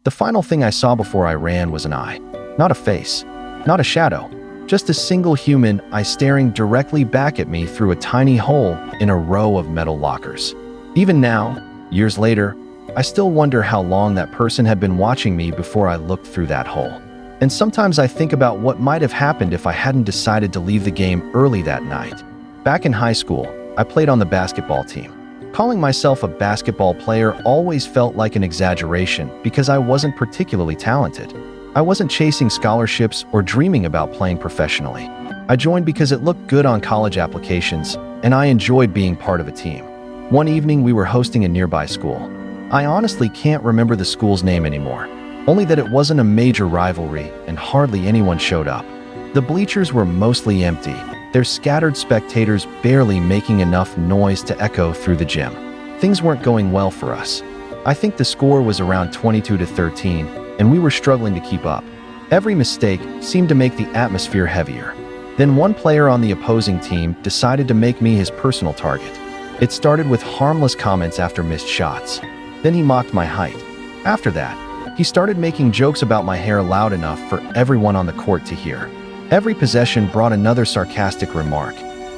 The final thing I saw before I ran was an eye. Not a face, not a shadow, just a single human eye staring directly back at me through a tiny hole in a row of metal lockers. Even now, years later, I still wonder how long that person had been watching me before I looked through that hole. And sometimes I think about what might have happened if I hadn't decided to leave the game early that night. Back in high school, I played on the basketball team. Calling myself a basketball player always felt like an exaggeration because I wasn't particularly talented. I wasn't chasing scholarships or dreaming about playing professionally. I joined because it looked good on college applications, and I enjoyed being part of a team. One evening, we were hosting a nearby school. I honestly can't remember the school's name anymore, only that it wasn't a major rivalry and hardly anyone showed up. The bleachers were mostly empty, their scattered spectators barely making enough noise to echo through the gym. Things weren't going well for us. I think the score was around 22-13, and we were struggling to keep up. Every mistake seemed to make the atmosphere heavier. Then one player on the opposing team decided to make me his personal target. It started with harmless comments after missed shots. Then he mocked my height. After that, he started making jokes about my hair loud enough for everyone on the court to hear. Every possession brought another sarcastic remark.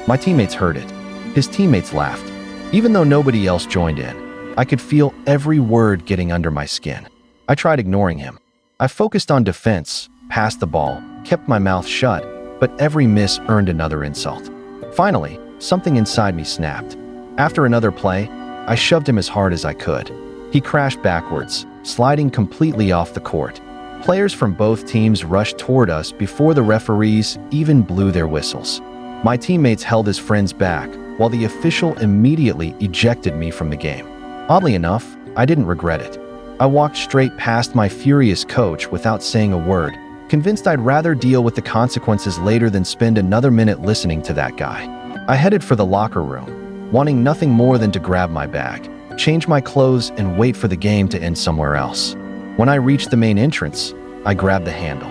My teammates heard it. His teammates laughed. Even though nobody else joined in, I could feel every word getting under my skin. I tried ignoring him. I focused on defense, passed the ball, kept my mouth shut, but every miss earned another insult. Finally, something inside me snapped. After another play, I shoved him as hard as I could. He crashed backwards, sliding completely off the court. Players from both teams rushed toward us before the referees even blew their whistles. My teammates held his friends back, while the official immediately ejected me from the game. Oddly enough, I didn't regret it. I walked straight past my furious coach without saying a word, convinced I'd rather deal with the consequences later than spend another minute listening to that guy. I headed for the locker room, wanting nothing more than to grab my bag, change my clothes, and wait for the game to end somewhere else. When I reached the main entrance, I grabbed the handle.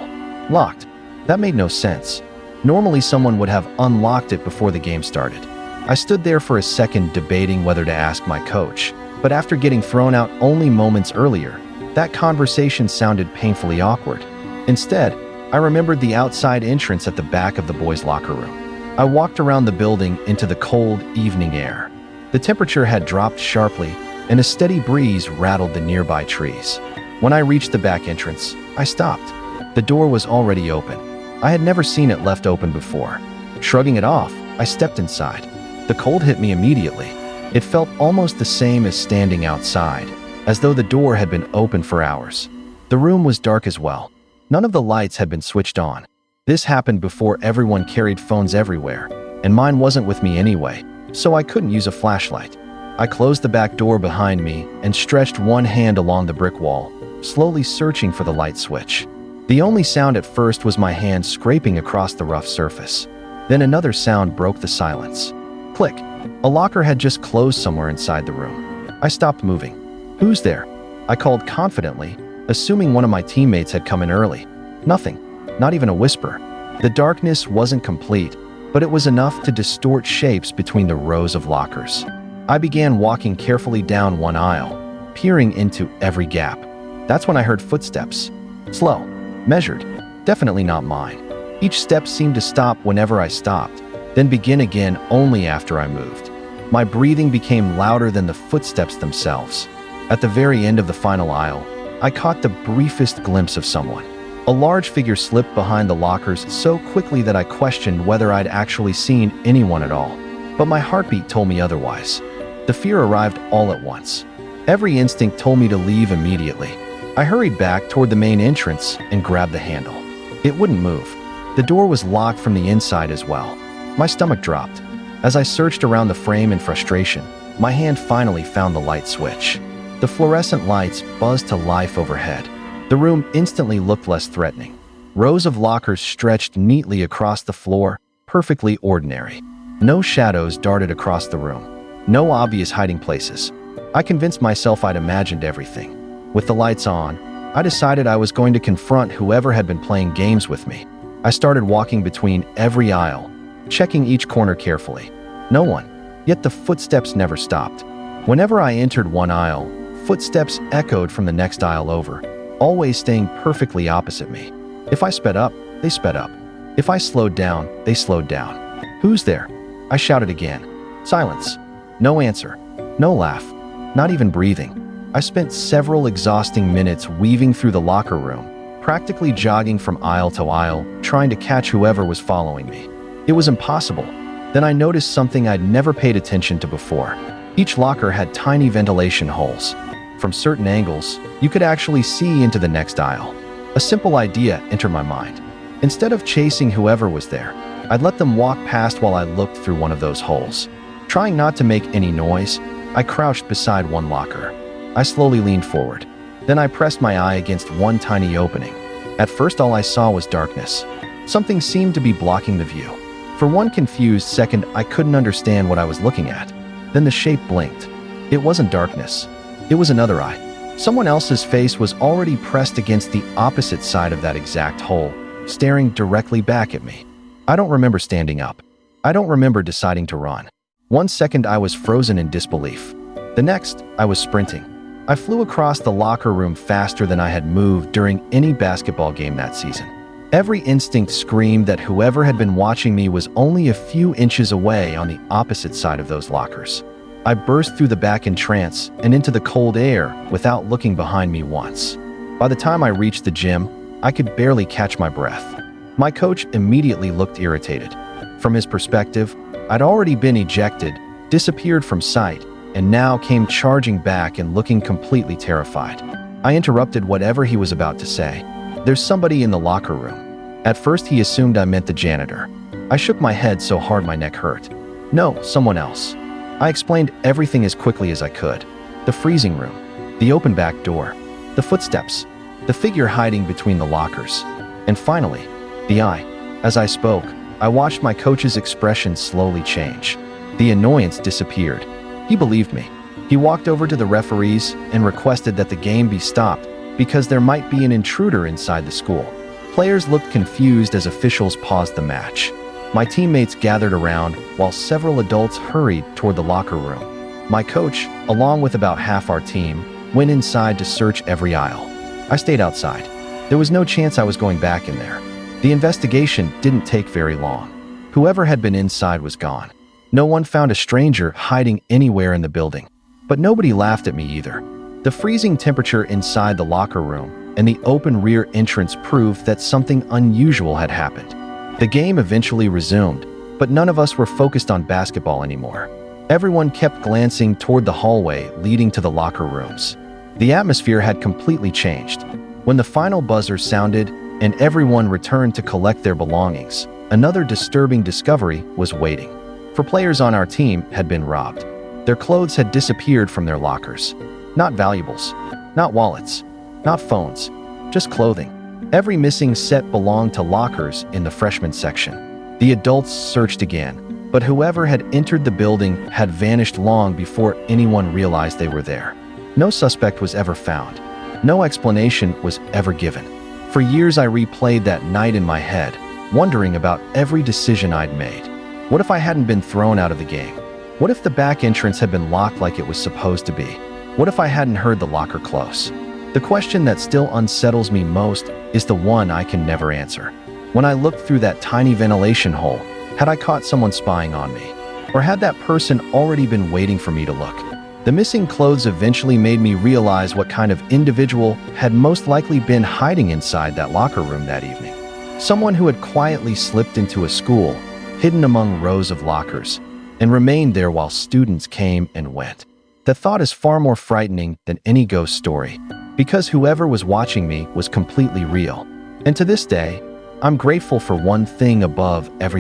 Locked. That made no sense. Normally someone would have unlocked it before the game started. I stood there for a second debating whether to ask my coach, but after getting thrown out only moments earlier, that conversation sounded painfully awkward. Instead, I remembered the outside entrance at the back of the boys' locker room. I walked around the building into the cold evening air. The temperature had dropped sharply, and a steady breeze rattled the nearby trees. When I reached the back entrance, I stopped. The door was already open. I had never seen it left open before. Shrugging it off, I stepped inside. The cold hit me immediately. It felt almost the same as standing outside, as though the door had been open for hours. The room was dark as well. None of the lights had been switched on. This happened before everyone carried phones everywhere, and mine wasn't with me anyway, so I couldn't use a flashlight. I closed the back door behind me and stretched one hand along the brick wall, slowly searching for the light switch. The only sound at first was my hand scraping across the rough surface. Then another sound broke the silence. Click. A locker had just closed somewhere inside the room. I stopped moving. "Who's there?" I called confidently, assuming one of my teammates had come in early. Nothing. Not even a whisper. The darkness wasn't complete, but it was enough to distort shapes between the rows of lockers. I began walking carefully down one aisle, peering into every gap. That's when I heard footsteps. Slow. Measured. Definitely not mine. Each step seemed to stop whenever I stopped, then begin again only after I moved. My breathing became louder than the footsteps themselves. At the very end of the final aisle, I caught the briefest glimpse of someone. A large figure slipped behind the lockers so quickly that I questioned whether I'd actually seen anyone at all. But my heartbeat told me otherwise. The fear arrived all at once. Every instinct told me to leave immediately. I hurried back toward the main entrance and grabbed the handle. It wouldn't move. The door was locked from the inside as well. My stomach dropped. As I searched around the frame in frustration, my hand finally found the light switch. The fluorescent lights buzzed to life overhead. The room instantly looked less threatening. Rows of lockers stretched neatly across the floor, perfectly ordinary. No shadows darted across the room. No obvious hiding places. I convinced myself I'd imagined everything. With the lights on, I decided I was going to confront whoever had been playing games with me. I started walking between every aisle, checking each corner carefully. No one. Yet the footsteps never stopped. Whenever I entered one aisle, footsteps echoed from the next aisle over. always staying perfectly opposite me. If I sped up, they sped up. If I slowed down, they slowed down. "Who's there?" I shouted again. Silence. No answer. No laugh. Not even breathing. I spent several exhausting minutes weaving through the locker room, practically jogging from aisle to aisle, trying to catch whoever was following me. It was impossible. Then I noticed something I'd never paid attention to before. Each locker had tiny ventilation holes. From certain angles, you could actually see into the next aisle. A simple idea entered my mind. Instead of chasing whoever was there, I'd let them walk past while I looked through one of those holes. Trying not to make any noise, I crouched beside one locker. I slowly leaned forward. Then I pressed my eye against one tiny opening. At first, all I saw was darkness. Something seemed to be blocking the view. For one confused second, I couldn't understand what I was looking at. Then the shape blinked. It wasn't darkness. It was another eye. Someone else's face was already pressed against the opposite side of that exact hole, staring directly back at me. I don't remember standing up. I don't remember deciding to run. 1 second, I was frozen in disbelief. The next, I was sprinting. I flew across the locker room faster than I had moved during any basketball game that season. Every instinct screamed that whoever had been watching me was only a few inches away on the opposite side of those lockers. I burst through the back entrance and into the cold air without looking behind me once. By the time I reached the gym, I could barely catch my breath. My coach immediately looked irritated. From his perspective, I'd already been ejected, disappeared from sight, and now came charging back and looking completely terrified. I interrupted whatever he was about to say. "There's somebody in the locker room." At first, he assumed I meant the janitor. I shook my head so hard my neck hurt. "No, someone else." I explained everything as quickly as I could. The freezing room, the open back door, the footsteps, the figure hiding between the lockers, and finally, the eye. As I spoke, I watched my coach's expression slowly change. The annoyance disappeared. He believed me. He walked over to the referees and requested that the game be stopped because there might be an intruder inside the school. Players looked confused as officials paused the match. My teammates gathered around while several adults hurried toward the locker room. My coach, along with about half our team, went inside to search every aisle. I stayed outside. There was no chance I was going back in there. The investigation didn't take very long. Whoever had been inside was gone. No one found a stranger hiding anywhere in the building. But nobody laughed at me either. The freezing temperature inside the locker room and the open rear entrance proved that something unusual had happened. The game eventually resumed, but none of us were focused on basketball anymore. Everyone kept glancing toward the hallway leading to the locker rooms. The atmosphere had completely changed. When the final buzzer sounded and everyone returned to collect their belongings, another disturbing discovery was waiting. For players on our team had been robbed. Their clothes had disappeared from their lockers. Not valuables, not wallets, not phones, just clothing. Every missing set belonged to lockers in the freshman section. The adults searched again, but whoever had entered the building had vanished long before anyone realized they were there. No suspect was ever found. No explanation was ever given. For years I replayed that night in my head, wondering about every decision I'd made. What if I hadn't been thrown out of the game? What if the back entrance had been locked like it was supposed to be? What if I hadn't heard the locker close? The question that still unsettles me most is the one I can never answer. When I looked through that tiny ventilation hole, had I caught someone spying on me? Or had that person already been waiting for me to look? The missing clothes eventually made me realize what kind of individual had most likely been hiding inside that locker room that evening. Someone who had quietly slipped into a school, hidden among rows of lockers, and remained there while students came and went. The thought is far more frightening than any ghost story, because whoever was watching me was completely real. And to this day, I'm grateful for one thing above everything.